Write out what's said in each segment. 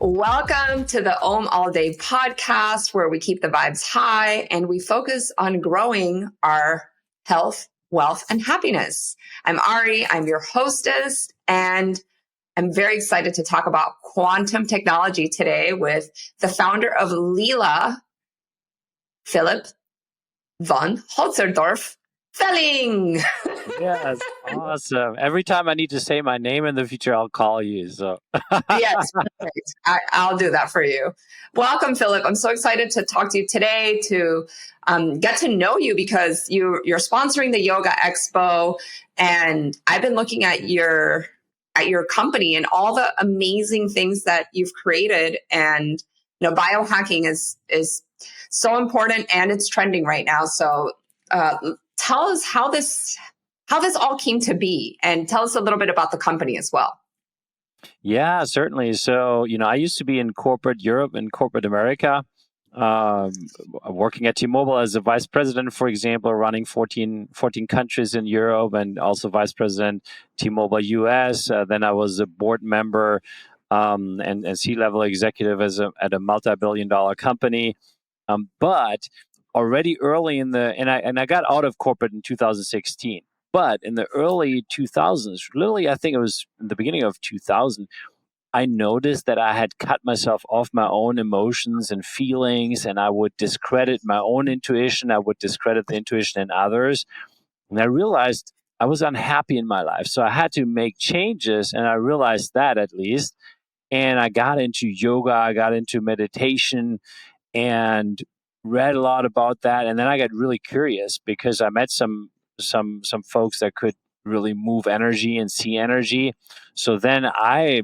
Welcome to the Om All Day podcast, where we keep the vibes high and we focus on growing our health, wealth, and happiness. I'm Ari, I'm your hostess, and I'm very excited to talk about quantum technology today with the founder of LEELAQ, Phillip Von Holtzendorff-Fehling. Yes, awesome. Every time I need to say my name in the future, I'll call you. So Yes, perfect. I'll do that for you. Welcome, Phillip. I'm so excited to talk to you today, to get to know you, because you're sponsoring the Yoga Expo, and I've been looking at your company and all the amazing things that you've created. And biohacking is so important, and it's trending right now. So tell us how this all came to be, and tell us a little bit about the company as well. yeah, certainly. So, I used to be in corporate Europe and corporate America, working at T-Mobile as a vice president, for example, running 14 countries in Europe, and also vice president T-Mobile US. Then I was a board member and C-level executive at a multi-billion-dollar company. But already early and I got out of corporate in 2016. But in the early 2000s, literally, I think it was in the beginning of 2000, I noticed that I had cut myself off my own emotions and feelings, and I would discredit my own intuition. I would discredit the intuition in others. And I realized I was unhappy in my life. So I had to make changes, and I realized that, at least. And I got into yoga, I got into meditation, and read a lot about that. And then I got really curious because I met some folks that could really move energy and see energy. So then I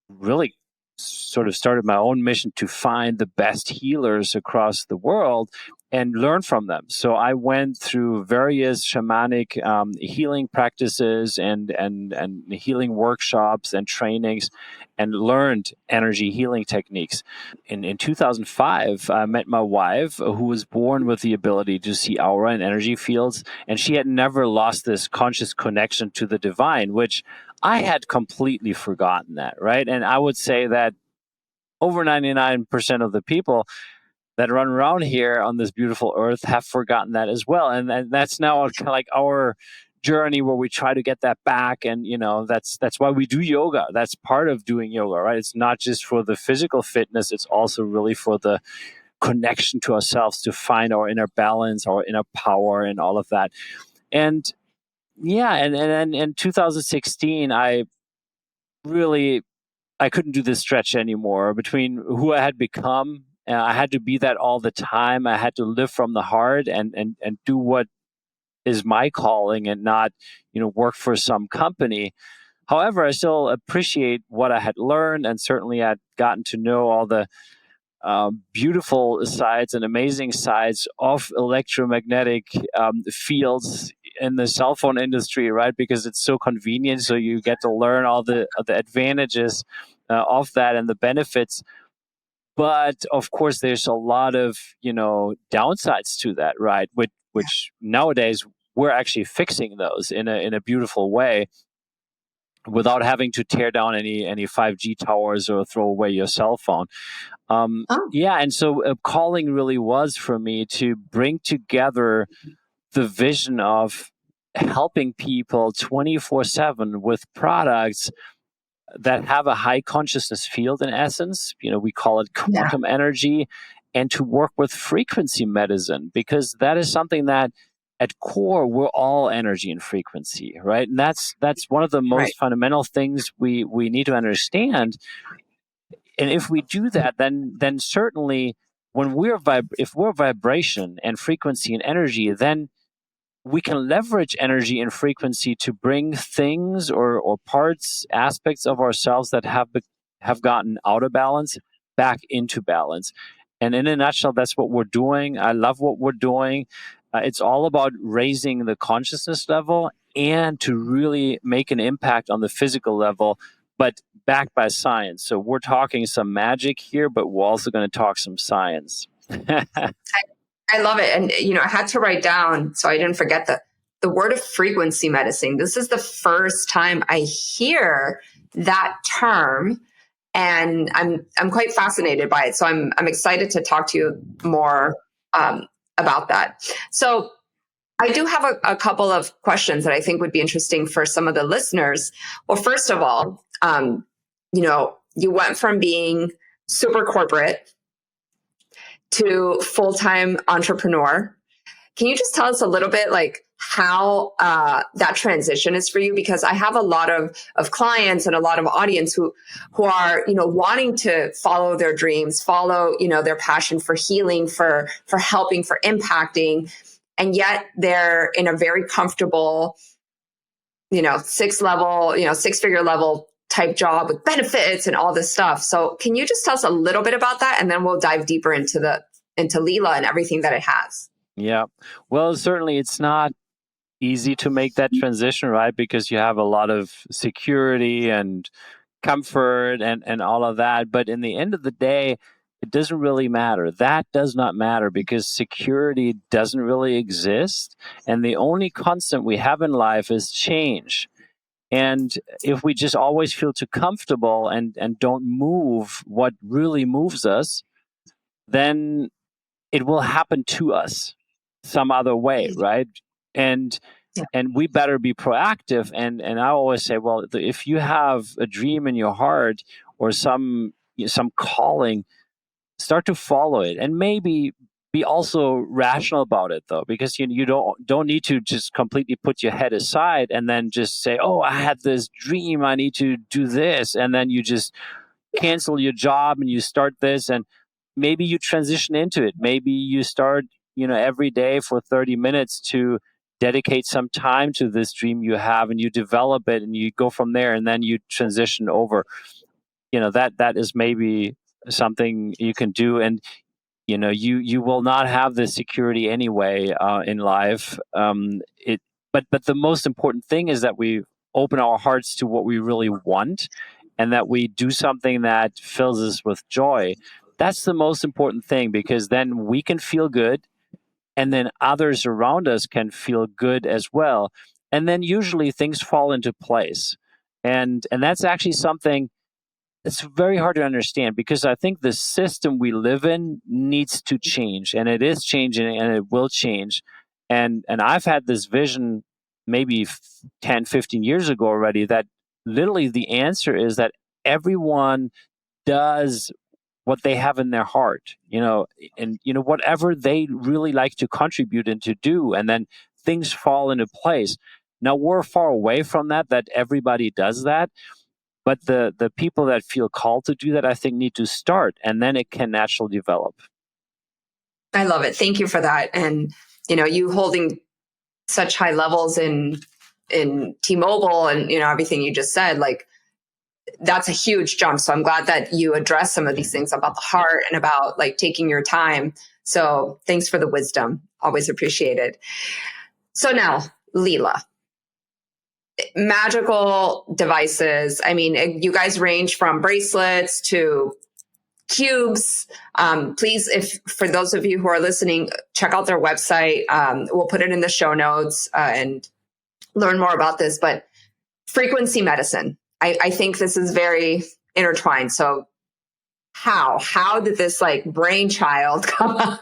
really sort of started my own mission to find the best healers across the world and learn from them. So I went through various shamanic healing practices and healing workshops and trainings, and learned energy healing techniques. In 2005, I met my wife, who was born with the ability to see aura and energy fields, and she had never lost this conscious connection to the divine, which I had completely forgotten that, right? And I would say that over 99% of the people that run around here on this beautiful earth have forgotten that as well. And that's now kind of like our journey where we try to get that back. And, that's why we do yoga. That's part of doing yoga, right? It's not just for the physical fitness. It's also really for the connection to ourselves, to find our inner balance, our inner power, and all of that. And yeah, and in 2016, I couldn't do this stretch anymore between who I had become. I had to be that all the time. I had to live from the heart and do what is my calling, and not, work for some company. However, I still appreciate what I had learned, and certainly I'd gotten to know all the beautiful sides and amazing sides of electromagnetic fields in the cell phone industry, right? Because it's so convenient. So you get to learn all the advantages of that and the benefits. But of course, there's a lot of, downsides to that, right? Which nowadays we're actually fixing those in a beautiful way, without having to tear down any 5G towers or throw away your cell phone. Yeah, and so calling really was for me to bring together the vision of helping people 24/7 with products that have a high consciousness field, in essence. We call it quantum energy, and to work with frequency medicine, because that is something that at core, we're all energy and frequency, right? And that's one of the most fundamental things we need to understand. And if we do that, then certainly when if we're vibration and frequency and energy, then we can leverage energy and frequency to bring things or parts, aspects of ourselves that have gotten out of balance back into balance. And in a nutshell, that's what we're doing. I love what we're doing. It's all about raising the consciousness level and to really make an impact on the physical level, but backed by science. So we're talking some magic here, but we're also going to talk some science. I love it. And, I had to write down, so I didn't forget the word of frequency medicine. This is the first time I hear that term. and I'm quite fascinated by it. So I'm excited to talk to you more about that. So I do have a couple of questions that I think would be interesting for some of the listeners. Well, first of all, you went from being super corporate to full-time entrepreneur. Can you just tell us a little bit like how that transition is for you? Because I have a lot of clients and a lot of audience who are, wanting to follow their dreams, follow, their passion for healing, for helping, for impacting. And yet they're in a very comfortable, six-figure level type job with benefits and all this stuff. So can you just tell us a little bit about that? And then we'll dive deeper into Leela and everything that it has. Yeah. Well, certainly it's not easy to make that transition, right? Because you have a lot of security and comfort and all of that. But in the end of the day, it doesn't really matter. That does not matter because security doesn't really exist. And the only constant we have in life is change. And if we just always feel too comfortable and don't move what really moves us, then it will happen to us some other way, right? And we better be proactive. And I always say, well, if you have a dream in your heart or some calling, start to follow it, and maybe be also rational about it, though, because you don't need to just completely put your head aside and then just say, oh, I had this dream, I need to do this, and then you just cancel your job and you start this, and maybe you transition into it. Maybe you start, every day for 30 minutes to dedicate some time to this dream you have, and you develop it, and you go from there, and then you transition over. That is maybe something you can do, and you will not have the security anyway in life. But the most important thing is that we open our hearts to what we really want, and that we do something that fills us with joy. That's the most important thing, because then we can feel good, and then others around us can feel good as well. And then usually things fall into place. And that's actually something it's very hard to understand, because I think the system we live in needs to change, and it is changing, and it will change. And I've had this vision maybe 10, 15 years ago already, that literally the answer is that everyone does what they have in their heart, and whatever they really like to contribute and to do, and then things fall into place. Now we're far away from that everybody does that. But the people that feel called to do that, I think, need to start, and then it can naturally develop. I love it. Thank you for that. And, you holding such high levels in T-Mobile and, everything you just said, like, that's a huge jump. So I'm glad that you address some of these things about the heart and about like taking your time. So thanks for the wisdom. Always appreciated. So now, Leela. Magical devices. I mean, you guys range from bracelets to cubes. Please, if for those of you who are listening, check out their website. We'll put it in the show notes and learn more about this. But frequency medicine, I think this is very intertwined. So how did this like brainchild come up?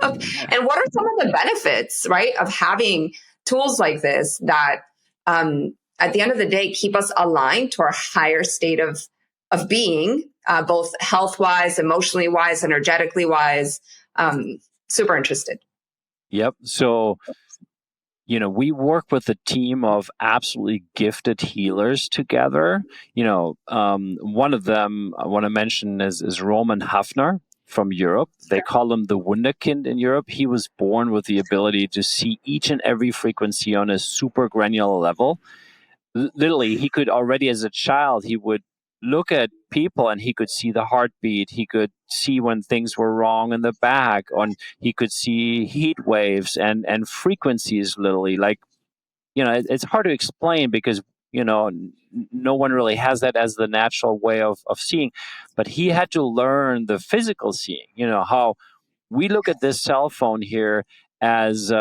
And what are some of the benefits, right, of having tools like this that at the end of the day, keep us aligned to our higher state of being, both health-wise, emotionally wise, energetically wise. Super interested. Yep. So, we work with a team of absolutely gifted healers together. One of them I want to mention is Roman Hafner from Europe. They call him the Wunderkind in Europe. He was born with the ability to see each and every frequency on a super granular level. Literally, he could already as a child, he would look at people and he could see the heartbeat. He could see when things were wrong in the back, and he could see heat waves and frequencies, literally. Like, it's hard to explain because, no one really has that as the natural way of seeing. But he had to learn the physical seeing, how we look at this cell phone here as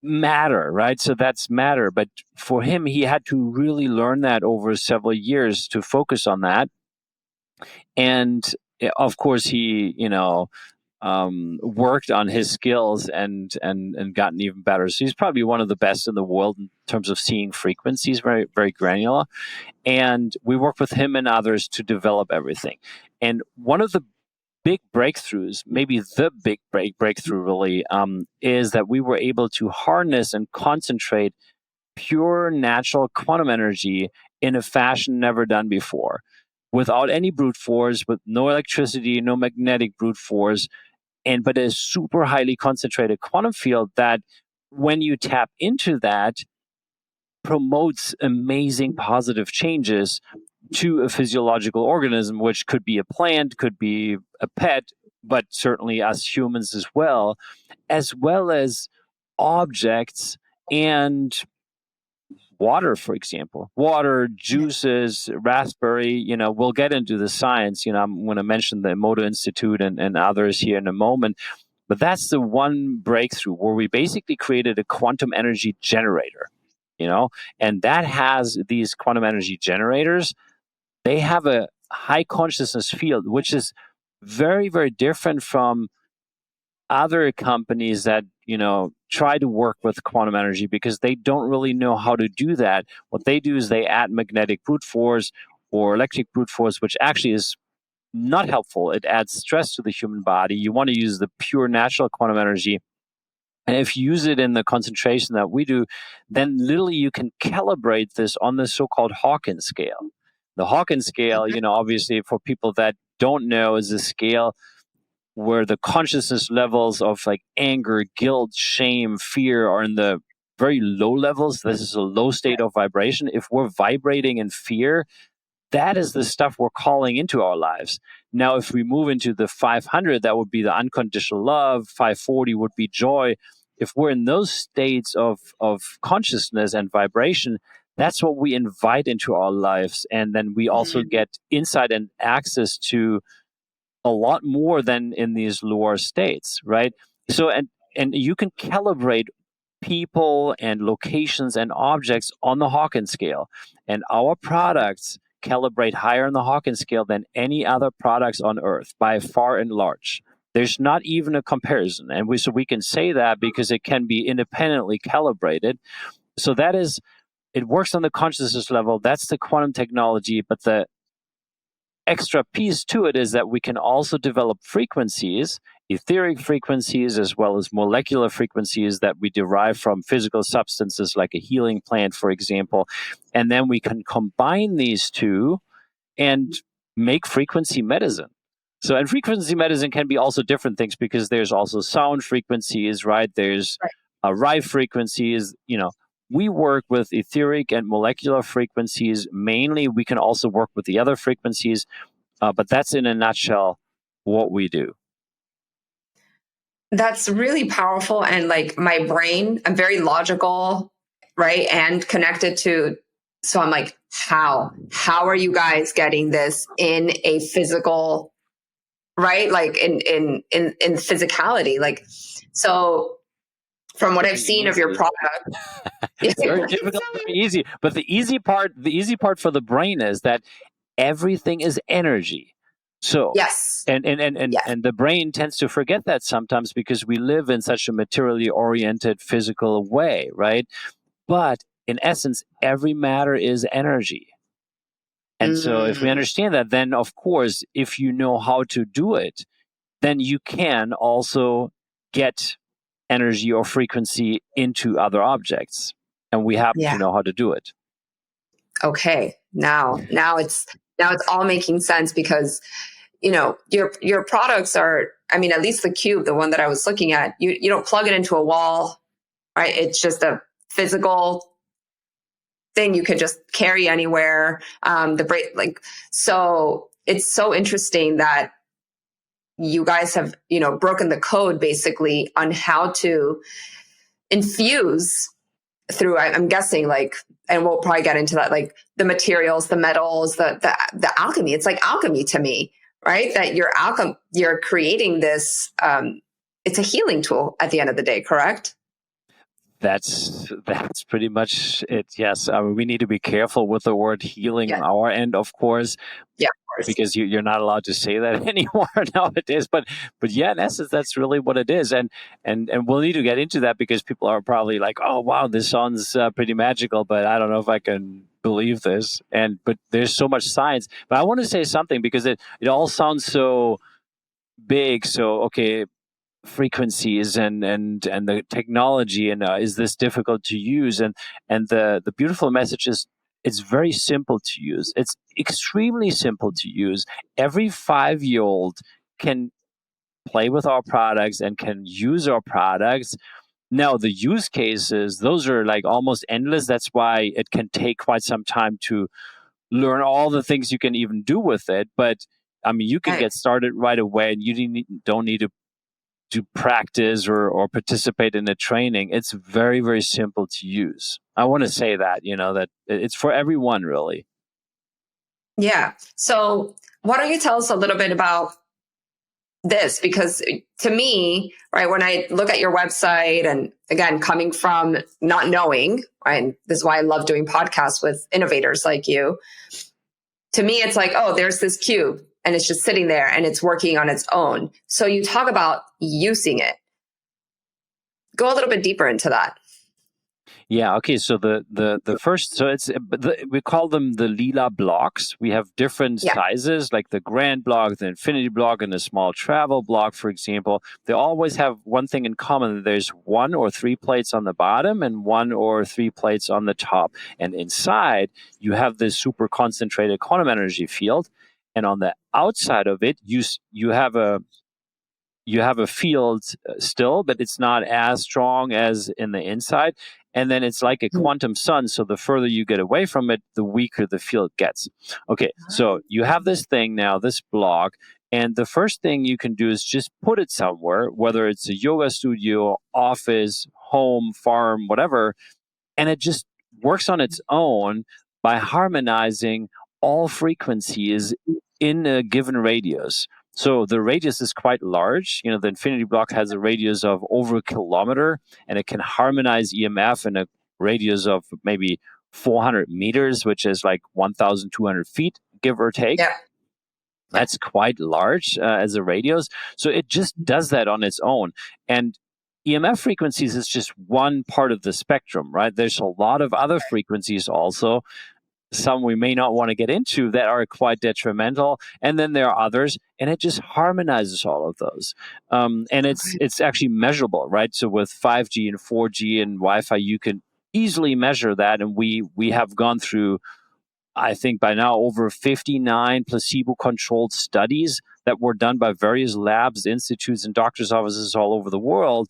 matter, right? So that's matter. But for him, he had to really learn that over several years to focus on that. And of course, he, worked on his skills and gotten even better. So he's probably one of the best in the world in terms of seeing frequencies, very, very granular. And we work with him and others to develop everything. And one of the big breakthroughs, maybe the big breakthrough really, is that we were able to harness and concentrate pure natural quantum energy in a fashion never done before, without any brute force, with no electricity, no magnetic brute force, but a super highly concentrated quantum field that, when you tap into that, promotes amazing positive changes to a physiological organism, which could be a plant, could be a pet, but certainly us humans as well as objects and water, for example. Water, juices, raspberry, we'll get into the science. I'm going to mention the Emoto Institute and others here in a moment. But that's the one breakthrough where we basically created a quantum energy generator, and that has these quantum energy generators. They have a high consciousness field, which is very, very different from other companies that try to work with quantum energy, because they don't really know how to do that. What they do is they add magnetic brute force or electric brute force, which actually is not helpful. It adds stress to the human body. You want to use the pure natural quantum energy. And if you use it in the concentration that we do, then literally you can calibrate this on the so-called Hawkins scale. The Hawkins scale, obviously for people that don't know, is a scale where the consciousness levels of like anger, guilt, shame, fear are in the very low levels. This is a low state of vibration. If we're vibrating in fear, that is the stuff we're calling into our lives. Now, if we move into the 500, that would be the unconditional love. 540 would be joy. If we're in those states of consciousness and vibration, that's what we invite into our lives. And then we also get insight and access to a lot more than in these lower states, right? So, and you can calibrate people and locations and objects on the Hawkins scale. And our products calibrate higher on the Hawkins scale than any other products on Earth by far and large. There's not even a comparison. And so we can say that because it can be independently calibrated. So it works on the consciousness level. That's the quantum technology. But the extra piece to it is that we can also develop frequencies, etheric frequencies, as well as molecular frequencies that we derive from physical substances like a healing plant, for example. And then we can combine these two and make frequency medicine. So, and frequency medicine can be also different things, because there's also sound frequencies, right? There's right frequencies, We work with etheric and molecular frequencies mainly. We can also work with the other frequencies, but that's in a nutshell what we do. That's really powerful. And like my brain, I'm very logical, right? And connected to, so I'm like, how are you guys getting this in a physical, right? Like in physicality, like, so from what I've seen of your product, it's very difficult to be easy. But the easy part for the brain is that everything is energy. So yes, and the brain tends to forget that sometimes, because we live in such a materially oriented physical way, right? But in essence, every matter is energy. And so if we understand that, then of course, if you know how to do it, then you can also get energy or frequency into other objects. And we happen to know how to do it. Okay. Now it's all making sense, because your products are, I mean, at least the cube, the one that I was looking at, you don't plug it into a wall, right? It's just a physical thing you can just carry anywhere. So it's so interesting that you guys have, broken the code basically on how to infuse through, I'm guessing, like, and we'll probably get into that, like the materials, the metals, the alchemy. It's like alchemy to me, right? That you're creating this, it's a healing tool at the end of the day, correct? That's pretty much it. Yes, I mean, we need to be careful with the word healing on our end, of course. Yeah, of course. Because you're not allowed to say that anymore nowadays. But yeah, in essence, that's really what it is. And we'll need to get into that because people are probably like, oh wow, this sounds pretty magical, but I don't know if I can believe this. But there's so much science. But I want to say something because it all sounds so big. So okay, frequencies and the technology, and is this difficult to use? And the beautiful message is it's very simple to use. It's extremely simple to use. Every 5-year-old can play with our products and can use our products. Now the use cases, those are like almost endless. That's why it can take quite some time to learn all the things you can even do with it. But I mean, you can get started right away, and you don't need to practice or participate in a training. It's very, very simple to use. I want to say that, that it's for everyone, really. Yeah. So why don't you tell us a little bit about this? Because to me, right, when I look at your website, and again, coming from not knowing, right, this is why I love doing podcasts with innovators like you. To me, it's like, oh, there's this cube and it's just sitting there and it's working on its own. So you talk about using it. Go a little bit deeper into that. Yeah. Okay. So the first, so we call them the Leela blocks. We have different sizes, like the grand block, the infinity block, and the small travel block, for example. They always have one thing in common. There's 1 or 3 plates on the bottom and 1 or 3 plates on the top. And inside, you have this super concentrated quantum energy field. And on the outside of it, you have a field still, but it's not as strong as in the inside. And then it's like a quantum sun. So the further you get away from it, the weaker the field gets. Okay, so you have this thing now, this block. And the first thing you can do is just put it somewhere, whether it's a yoga studio, office, home, farm, whatever. And it just works on its own by harmonizing all frequencies in a given radius. So the radius is quite large. The infinity block has a radius of over a kilometer, and it can harmonize EMF in a radius of maybe 400 meters, which is like 1,200 feet, give or take. Yeah. That's quite large as a radius. So it just does that on its own. And EMF frequencies is just one part of the spectrum, right? There's a lot of other frequencies also, some we may not want to get into, that are quite detrimental. And then there are others, and it just harmonizes all of those. And it's actually measurable, right? So with 5G and 4G and Wi-Fi, you can easily measure that. And we have gone through, I think by now, over 59 placebo-controlled studies that were done by various labs, institutes, and doctors' offices all over the world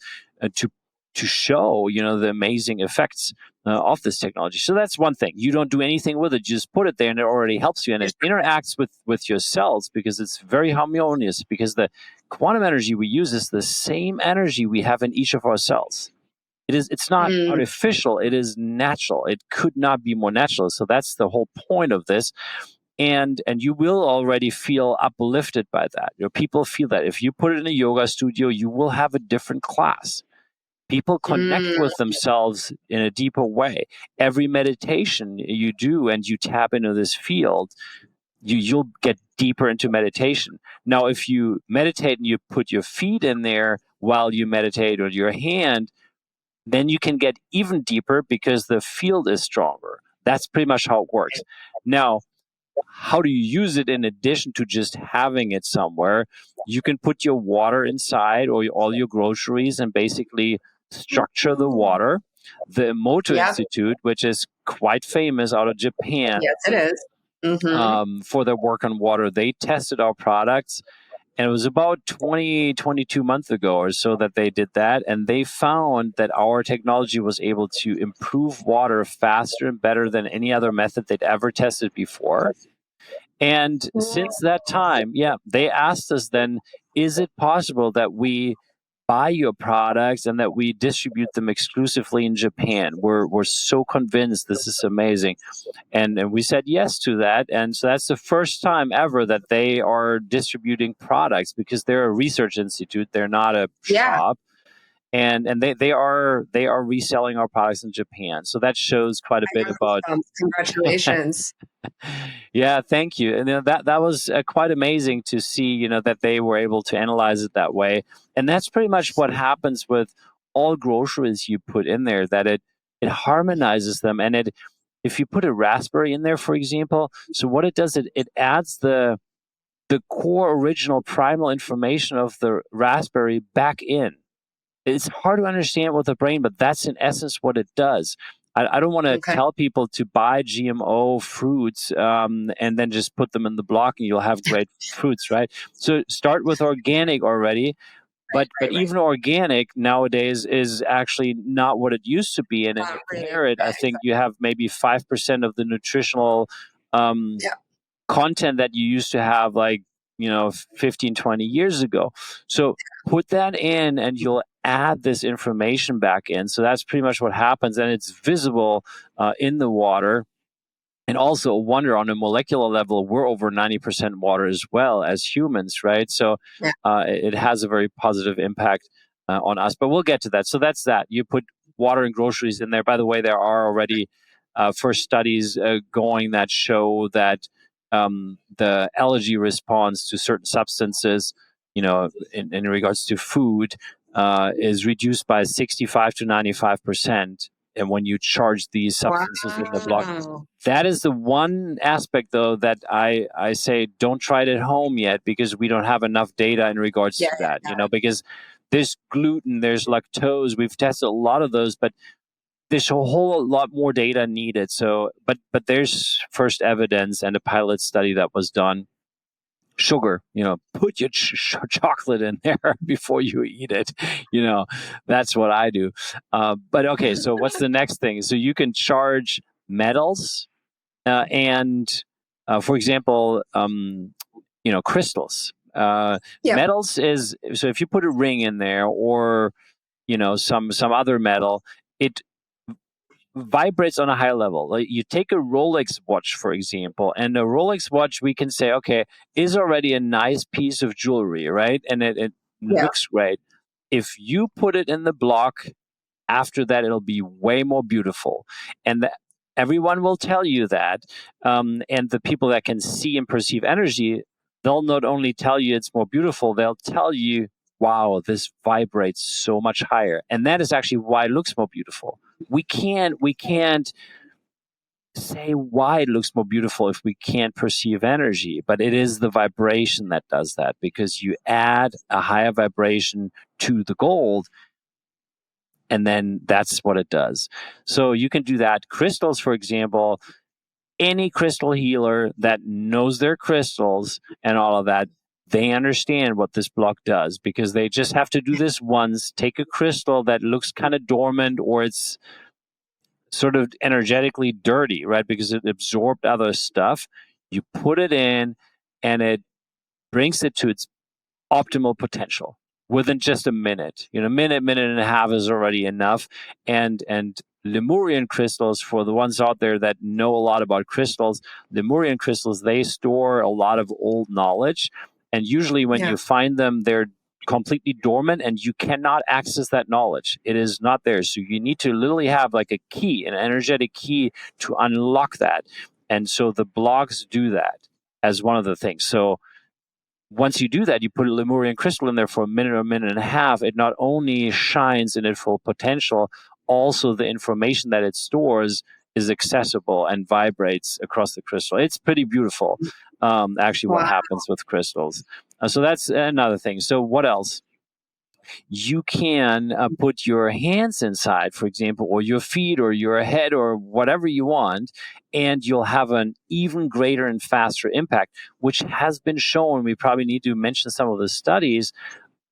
to show, the amazing effects of this technology. So that's one thing. You don't do anything with it. You just put it there, and it already helps you. And it interacts with your cells because it's very harmonious, because the quantum energy we use is the same energy we have in each of our cells. It's not artificial. It is natural. It could not be more natural. So that's the whole point of this. And you will already feel uplifted by that. People feel that if you put it in a yoga studio, you will have a different class. People connect with themselves in a deeper way. Every meditation you do and you tap into this field, you'll get deeper into meditation. Now, if you meditate and you put your feet in there while you meditate, or your hand, then you can get even deeper because the field is stronger. That's pretty much how it works. Now, how do you use it in addition to just having it somewhere? You can put your water inside, or all your groceries, and basically structure the water. The Emoto Institute, which is quite famous out of Japan, yes, it is, for their work on water, they tested our products. And it was about 22 months ago or so that they did that. And they found that our technology was able to improve water faster and better than any other method they'd ever tested before. And since that time, they asked us then, is it possible that we buy your products and that we distribute them exclusively in Japan? We're so convinced this is amazing. And we said yes to that. And so that's the first time ever that they are distributing products, because they're a research institute. They're not a shop. and they are reselling our products in Japan. So that shows quite a bit about. Congratulations. Yeah, thank you. And that was quite amazing to see, that they were able to analyze it that way. And that's pretty much what happens with all groceries you put in there, that it harmonizes them. And if you put a raspberry in there, for example, so what it does, it adds the core original primal information of the raspberry back in. It's hard to understand with the brain, but that's in essence what it does. I don't want to Okay. tell people to buy GMO fruits and then just put them in the block and you'll have great fruits, right? So start with organic already. But Right. even organic nowadays is actually not what it used to be. And in Not a really. carrot, I think you have maybe 5% of the nutritional Yeah. content that you used to have, like 15, 20 years ago. So put that in and you'll add this information back in. So that's pretty much what happens, and it's visible in the water. And also, a wonder, on a molecular level, we're over 90% water as well as humans, right? So Yeah. it has a very positive impact on us. But we'll get to that. So that's that. You put water and groceries in there. By the way, there are already first studies going that show that the allergy response to certain substances, in regards to food, is reduced by 65 to 95%. And when you charge these substances in the blood, Wow. that is the one aspect, though, that I say don't try it at home yet, because we don't have enough data in regards to that, because there's gluten, there's lactose. We've tested a lot of those, but there's a whole lot more data needed. So, but there's first evidence and a pilot study that was done. Sugar, put your chocolate in there before you eat it. That's what I do. But okay, so what's the next thing? So you can charge metals and, for example, crystals. Metals is, so if you put a ring in there or some other metal, it vibrates on a high level. Like you take a Rolex watch, for example, and a Rolex watch, we can say, okay, is already a nice piece of jewelry, right? And it looks great. If you put it in the block, after that, it'll be way more beautiful. And everyone will tell you that. And the people that can see and perceive energy, they'll not only tell you it's more beautiful, they'll tell you, wow, this vibrates so much higher. And that is actually why it looks more beautiful. We can't say why it looks more beautiful if we can't perceive energy, but it is the vibration that does that, because you add a higher vibration to the gold, and then that's what it does. So you can do that. Crystals, for example, any crystal healer that knows their crystals and all of that, they understand what this block does, because they just have to do this once. Take a crystal that looks kind of dormant, or it's sort of energetically dirty, right? Because it absorbed other stuff. You put it in and it brings it to its optimal potential within just a minute. Minute and a half is already enough. And Lemurian crystals, for the ones out there that know a lot about crystals, Lemurian crystals, they store a lot of old knowledge. And usually when you find them, they're completely dormant and you cannot access that knowledge. It is not there. So you need to literally have like a key, an energetic key, to unlock that. And so the blocks do that as one of the things. So once you do that, you put a Lemurian crystal in there for a minute or a minute and a half, it not only shines in its full potential, also the information that it stores is accessible and vibrates across the crystal. It's pretty beautiful, actually, what happens with crystals. So that's another thing. So what else? You can put your hands inside, for example, or your feet or your head or whatever you want, and you'll have an even greater and faster impact, which has been shown. We probably need to mention some of the studies,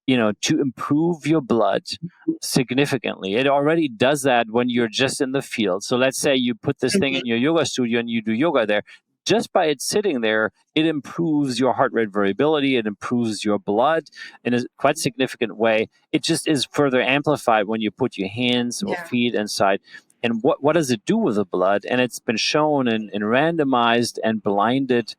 to improve your blood significantly. It already does that when you're just in the field. So let's say you put this thing in your yoga studio and you do yoga there. Just by it sitting there, it improves your heart rate variability. It improves your blood in a quite significant way. It just is further amplified when you put your hands or feet inside. And what does it do with the blood? And it's been shown in randomized and blinded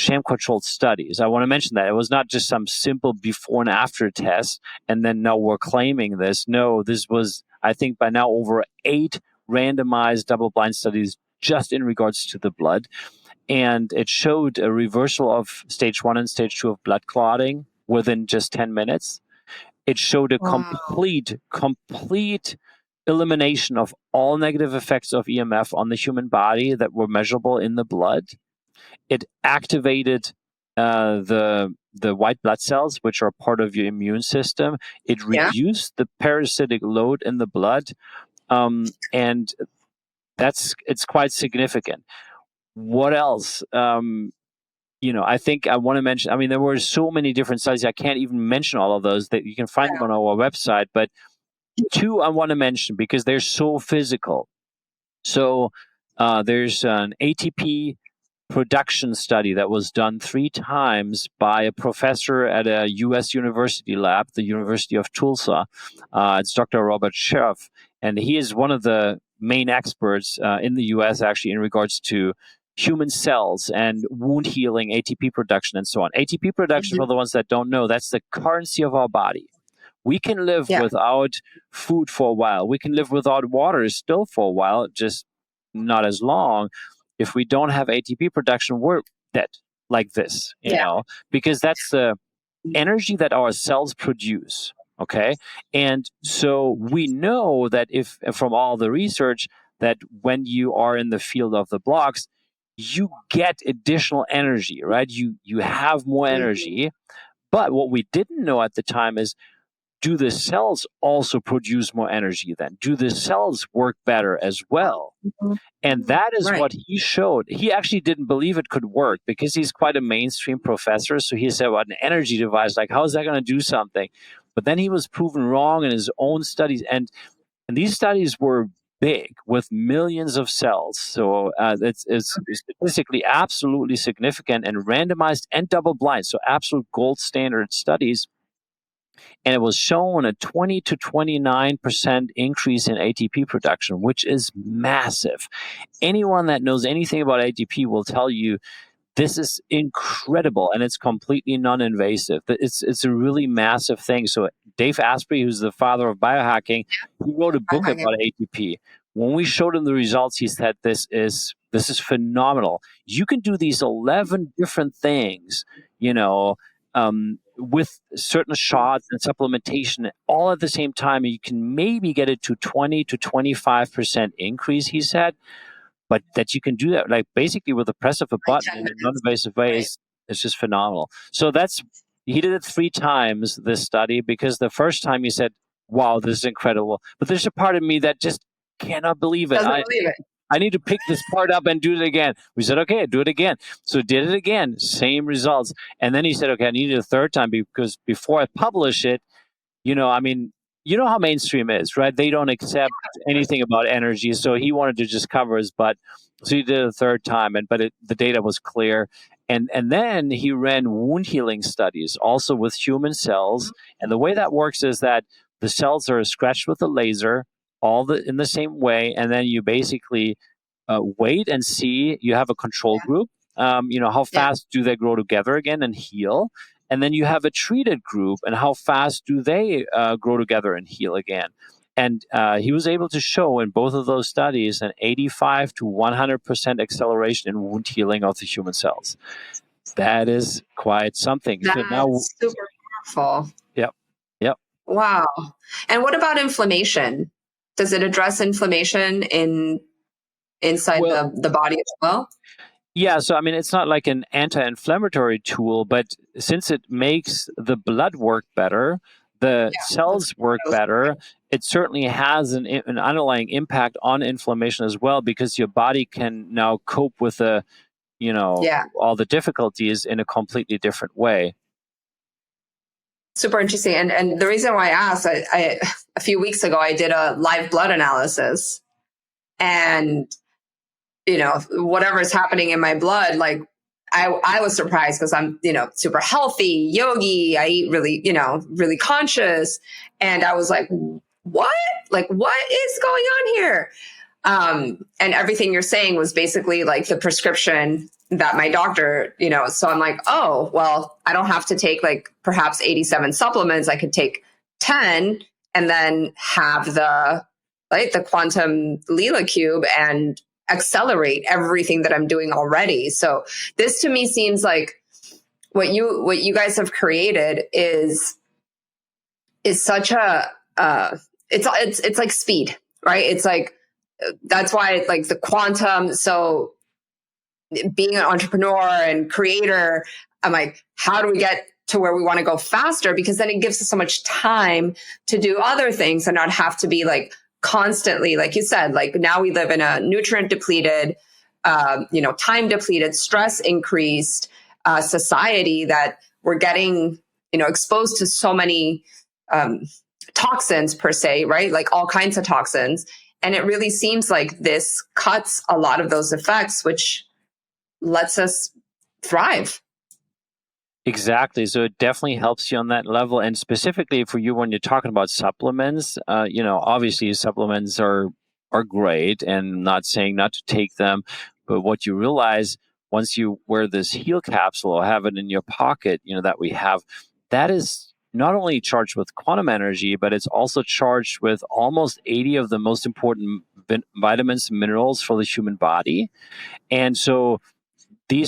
sham-controlled studies. I want to mention that. It was not just some simple before and after test, and then now we're claiming this. No, this was, I think, by now over 8 randomized double-blind studies just in regards to the blood. And it showed a reversal of stage 1 and stage 2 of blood clotting within just 10 minutes. It showed a complete elimination of all negative effects of EMF on the human body that were measurable in the blood. It activated the white blood cells, which are part of your immune system. It reduced the parasitic load in the blood, and it's quite significant. What else? I think I want to mention, there were so many different studies. I can't even mention all of those. That you can find them on our website. But 2 I want to mention because they're so physical. So there's an ATP production study that was done 3 times by a professor at a U.S. university lab, the University of Tulsa. It's Dr. Robert Sheriff, and he is one of the main experts in the U.S. actually in regards to human cells and wound healing, ATP production, and so on. ATP production, for the ones that don't know, that's the currency of our body. We can live without food for a while. We can live without water still for a while, just not as long. If we don't have ATP production, we're dead like this, you know, because that's the energy that our cells produce. Okay. And so we know that if from all the research that when you are in the field of the blocks, you get additional energy, right? You have more energy. But what we didn't know at the time is, do the cells also produce more energy then? Do the cells work better as well? And that is what he showed. He actually didn't believe it could work because he's quite a mainstream professor. So he said, well, an energy device, like, how is that going to do something? But then he was proven wrong in his own studies. And these studies were big with millions of cells. So it's statistically absolutely significant and randomized and double blind. So absolute gold standard studies. And it was shown a 20 to 29% increase in ATP production, which is massive. Anyone that knows anything about ATP will tell you this is incredible, and it's completely non-invasive. It's a really massive thing. So Dave Asprey, who's the father of biohacking, he wrote a book about ATP. When we showed him the results, he said, this is phenomenal. You can do these 11 different things, with certain shots and supplementation all at the same time. You can maybe get it to 20 to 25% increase, he said. But that you can do that, like basically with the press of a button in a non-invasive way, is just phenomenal. So he did it 3 times, this study, because the first time he said, wow, this is incredible. But there's a part of me that just cannot believe it. I need to pick this part up and do it again. We said, okay, do it again. So did it again, same results. And then he said, okay, I need it a 3rd time because before I publish it, you know how mainstream is, right? They don't accept anything about energy. So he wanted to just cover his butt. So he did it a 3rd time, but the data was clear. And then he ran wound healing studies also with human cells. And the way that works is that the cells are scratched with a laser, in the same way. And then you basically wait and see. You have a control group. How fast do they grow together again and heal? And then you have a treated group, and how fast do they grow together and heal again? And he was able to show in both of those studies an 85 to 100% acceleration in wound healing of the human cells. That is quite something. That's super powerful. Yep. Wow. And what about inflammation? Does it address inflammation inside the body as well? Yeah, so it's not like an anti-inflammatory tool, but since it makes the blood work better, the cells work better, it certainly has an underlying impact on inflammation as well, because your body can now cope with all the difficulties in a completely different way. Super interesting. And the reason why I asked, I a few weeks ago, I did a live blood analysis, and whatever's happening in my blood, like I was surprised because I'm, super healthy, yogi. I eat really, really conscious. And I was like, what? Like, what is going on here? And everything you're saying was basically like the prescription that my doctor, so I'm like, oh, well, I don't have to take like perhaps 87 supplements. I could take 10 and then have the quantum Leela cube and accelerate everything that I'm doing already. So this to me seems like what you guys have created is such a it's like speed, right? It's like, that's why it's like the quantum. So being an entrepreneur and creator, I'm like, how do we get to where we want to go faster? Because then it gives us so much time to do other things and not have to be like constantly, like you said, like now we live in a nutrient depleted, time depleted, stress increased society that we're getting, exposed to so many toxins per se, right? Like all kinds of toxins. And it really seems like this cuts a lot of those effects, which lets us thrive. Exactly. So it definitely helps you on that level. And specifically for you, when you're talking about supplements, obviously supplements are great, and not saying not to take them. But what you realize once you wear this Heal capsule or have it in your pocket, that we have, that is not only charged with quantum energy, but it's also charged with almost 80 of the most important vitamins and minerals for the human body. And so the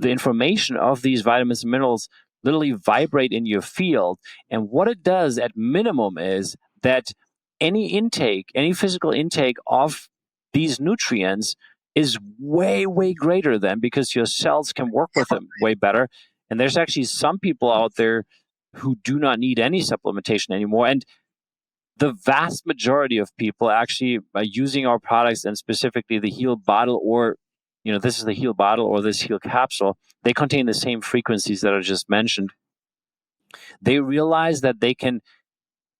information of these vitamins and minerals literally vibrate in your field. And what it does at minimum is that any physical intake of these nutrients is way, way greater than, because your cells can work with them way better. And there's actually some people out there who do not need any supplementation anymore. And the vast majority of people actually, by using our products, and specifically the Heal bottle, or this is the Heal bottle or this Heal capsule, they contain the same frequencies that I just mentioned. They realize that they can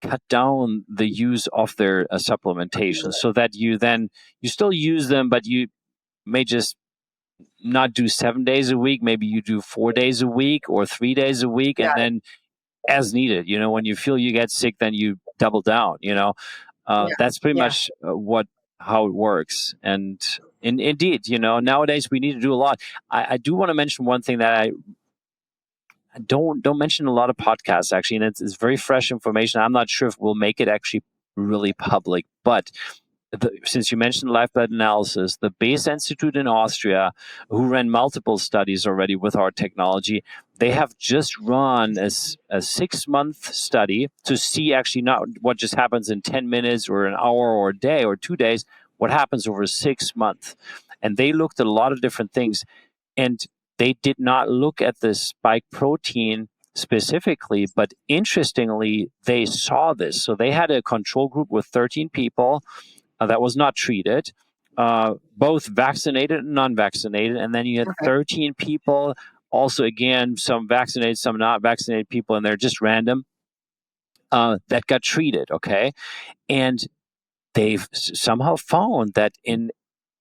cut down the use of their supplementation, so that you still use them, but you may just not do 7 days a week. Maybe you do 4 days a week or 3 days a week, and then as needed. When you feel you get sick, then you double down. That's pretty much how it works. And indeed, nowadays we need to do a lot. I do want to mention one thing that I don't mention in a lot of podcasts, actually, and it's very fresh information. I'm not sure if we'll make it actually really public, but since you mentioned live blood analysis, the Base Institute in Austria, who ran multiple studies already with our technology, they have just run a 6-month study to see actually not what just happens in 10 minutes or an hour or a day or 2 days, what happens over 6 months. And they looked at a lot of different things, and they did not look at the spike protein specifically, but interestingly, they saw this. So they had a control group with 13 people that was not treated, both vaccinated and non-vaccinated. And then you had 13 people, also, again, some vaccinated, some not vaccinated people, and they're just random, that got treated, okay? And they've somehow found that in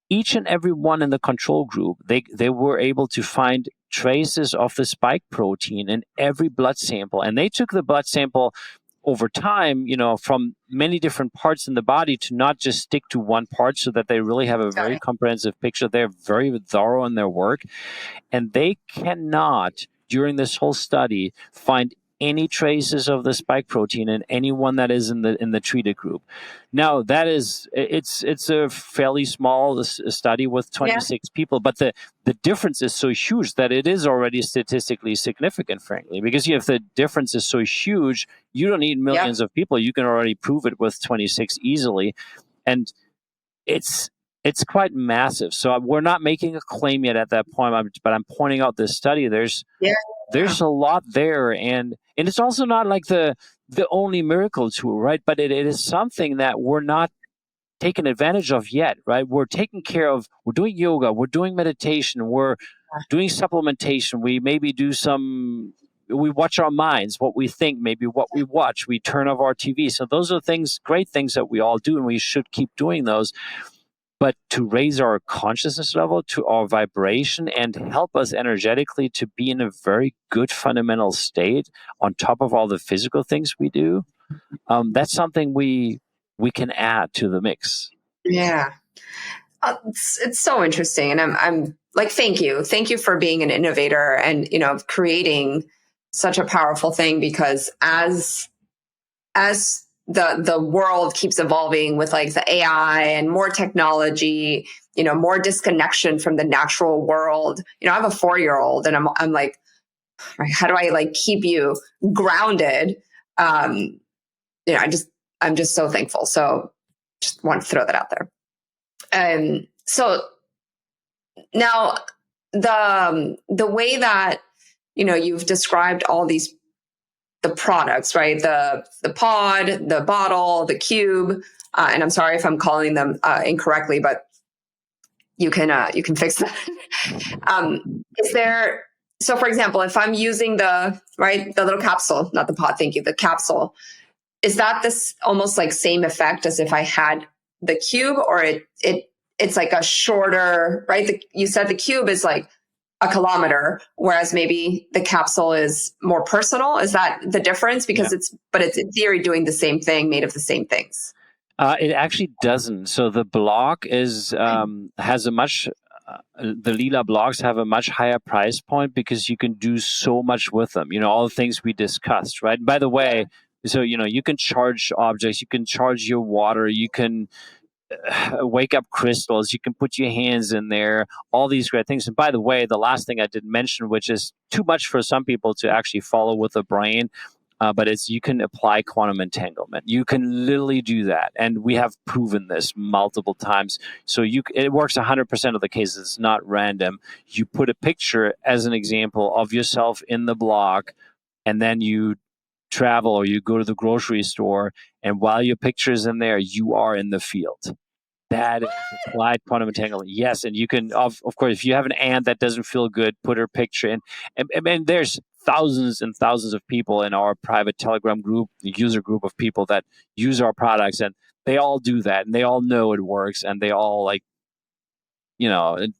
each and every one in the control group, they were able to find traces of the spike protein in every blood sample. And they took the blood sample over time, from many different parts in the body, to not just stick to one part, so that they really have a very comprehensive picture. They're very thorough in their work. And they cannot, during this whole study, find any traces of the spike protein in anyone that is in the treated group. Now, that is, it's a fairly small study with 26 people, but the difference is so huge that it is already statistically significant, frankly, because if the difference is so huge, you don't need millions of people. You can already prove it with 26 easily. And it's quite massive. So we're not making a claim yet at that point, but I'm pointing out this study. There's a lot there, and it's also not like the only miracle tool, right? But it is something that we're not taking advantage of yet, right? We're taking care of, we're doing yoga, we're doing meditation, we're doing supplementation. We maybe we watch our minds, what we think, maybe what we watch, we turn off our TV. So those are great things that we all do, and we should keep doing those. But to raise our consciousness level, to our vibration, and help us energetically to be in a very good fundamental state on top of all the physical things we do, that's something we can add to the mix. Yeah. It's so interesting. And like, thank you for being an innovator and, creating such a powerful thing, because as the world keeps evolving with like the AI and more technology, more disconnection from the natural world. I have a 4-year-old, and I'm like, how do I like keep you grounded? I'm just so thankful. So just want to throw that out there. So now the way that, you've described all the products, right? The pod, the bottle, the cube, and I'm sorry if I'm calling them incorrectly, but you can fix that. Is there? So, for example, if I'm using the little capsule, not the pod, thank you, the capsule, is that this almost like same effect as if I had the cube, or it's like a shorter, right? You said the cube is like a kilometer, whereas maybe the capsule is more personal. Is that the difference? Because it's in theory doing the same thing, made of the same things. It actually doesn't. So the block has a much the Leela blocks have a much higher price point because you can do so much with them. All the things we discussed, right? By the way, so you can charge objects, you can charge your water, you can wake up crystals, you can put your hands in there, all these great things. And by the way, the last thing I didn't mention, which is too much for some people to actually follow with the brain, but it's you can apply quantum entanglement. You can literally do that, and we have proven this multiple times. So it works 100% of the cases. It's not random. You put a picture as an example of yourself in the block, and then you travel or you go to the grocery store, and while your picture is in there, you are in the field. That is applied quantum entanglement. Yes, and you can, of course, if you have an aunt that doesn't feel good, put her picture in. And there's thousands and thousands of people in our private Telegram group, the user group of people that use our products, and they all do that, and they all know it works, and they all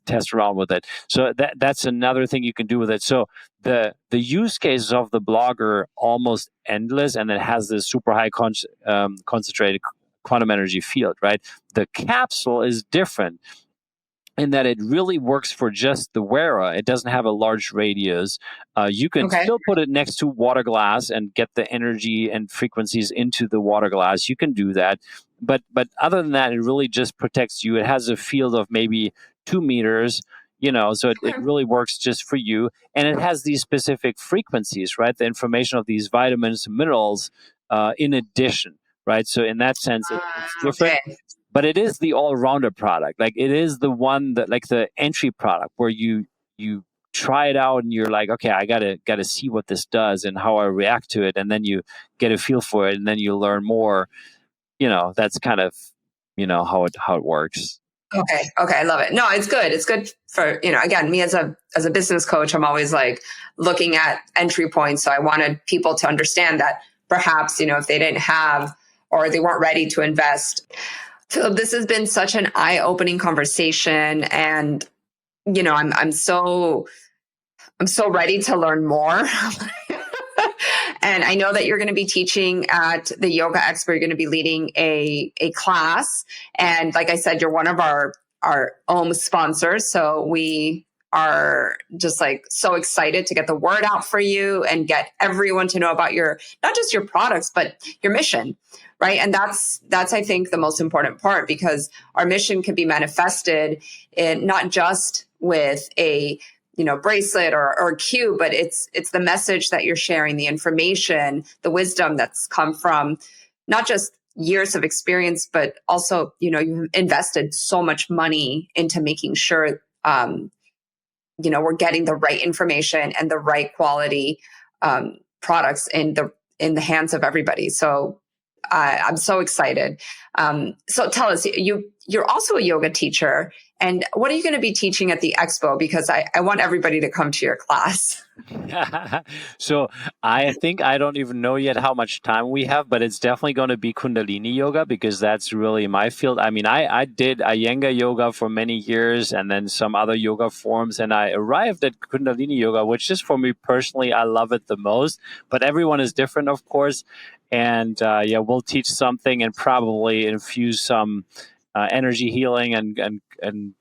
test around with it. So that's another thing you can do with it. So the use cases of the blog are almost endless, and it has this super high concentrated quantum energy field, right? The capsule is different in that it really works for just the wearer. It doesn't have a large radius. You can still put it next to water glass and get the energy and frequencies into the water glass. You can do that. But other than that, it really just protects you. It has a field of maybe 2 meters, so it really works just for you. And it has these specific frequencies, right? The information of these vitamins and minerals in addition, right? So in that sense, it's different. Okay. But it is the all-rounder product. Like it is the one that, like the entry product, where you try it out and you're like, okay, I gotta see what this does and how I react to it, and then you get a feel for it, and then you learn more. That's kind of how it works. Okay, I love it. No, it's good. It's good for again, me as a business coach, I'm always like looking at entry points. So I wanted people to understand that perhaps if they didn't have or they weren't ready to invest. So this has been such an eye-opening conversation, and I'm so ready to learn more. And I know that you're going to be teaching at the Yoga Expo. You're going to be leading a class, and like I said, you're one of our own sponsors. So we are just like so excited to get the word out for you and get everyone to know about not just your products, but your mission. Right. And that's, I think, the most important part, because our mission can be manifested in not just with a, bracelet or cube, but it's the message that you're sharing, the information, the wisdom that's come from not just years of experience, but also, you've invested so much money into making sure, we're getting the right information and the right quality products in the hands of everybody. So I'm so excited. So tell us, you're also a yoga teacher, and what are you going to be teaching at the expo? Because I want everybody to come to your class. So I think I don't even know yet how much time we have, but it's definitely going to be Kundalini yoga, because that's really my field. I mean, I did Iyengar yoga for many years and then some other yoga forms, and I arrived at Kundalini yoga, which is, for me personally, I love it the most, but everyone is different, of course. And we'll teach something and probably infuse some energy healing and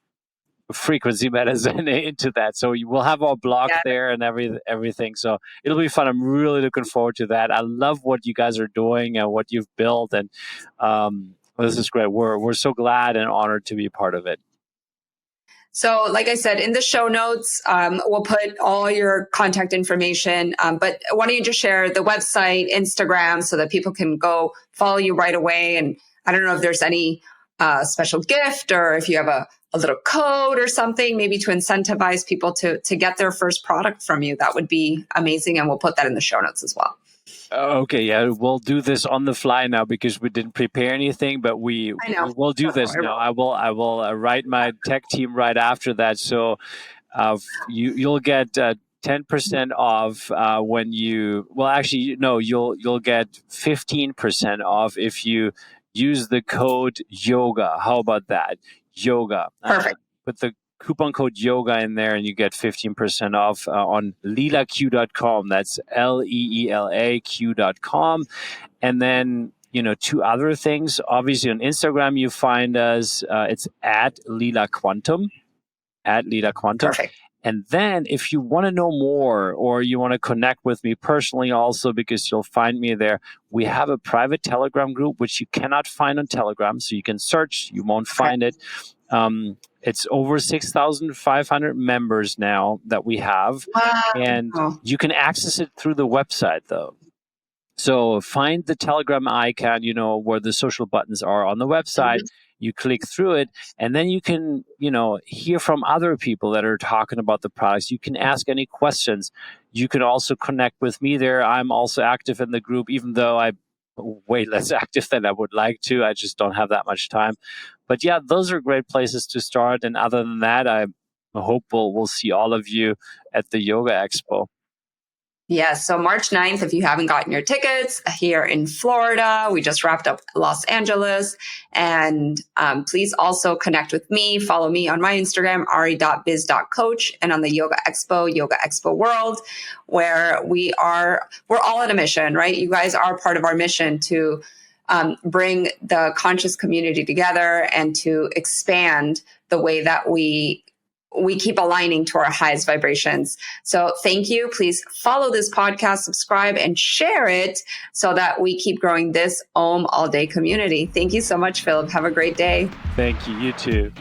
frequency medicine into that. So we'll have our blog there and everything. So it'll be fun. I'm really looking forward to that. I love what you guys are doing and what you've built, and this is great. We're so glad and honored to be a part of it. So like I said, in the show notes, we'll put all your contact information. But why don't you just share the website, Instagram, so that people can go follow you right away? And I don't know if there's any special gift, or if you have a little code or something, maybe to incentivize people to get their first product from you. That would be amazing. And we'll put that in the show notes as well. Okay, yeah, we'll do this on the fly now because we didn't prepare anything, but we'll do this now. I will write my tech team right after that. So you'll get 10% off when you. Well, actually, no, you'll get 15% off if you use the code YOGA. How about that? YOGA. Perfect. Put the coupon code YOGA in there and you get 15% off on LEELAQ.com. That's LEELAQ.com. And then, two other things. Obviously on Instagram, you find us, it's at Leela Quantum, Perfect. And then if you want to know more or you want to connect with me personally also, because you'll find me there, we have a private Telegram group, which you cannot find on Telegram. So you can search, you won't find it. It's over 6,500 members now that we have. Wow. And you can access it through the website, though. So find the Telegram icon, where the social buttons are on the website. You click through it, and then you can, hear from other people that are talking about the products. You can ask any questions. You can also connect with me there. I'm also active in the group, even though I'm way less active than I would like to. I just don't have that much time. But yeah, those are great places to start. And other than that, I hope we'll see all of you at the Yoga Expo. Yes. So March 9th, if you haven't gotten your tickets, here in Florida, we just wrapped up Los Angeles. And please also connect with me. Follow me on my Instagram, ari.biz.coach, and on the Yoga Expo World, where we're all on a mission, right? You guys are part of our mission to bring the conscious community together and to expand the way that we keep aligning to our highest vibrations. So thank you. Please follow this podcast, subscribe, and share it so that we keep growing this Om All Day community. Thank you so much, Phillip. Have a great day. Thank you. You too.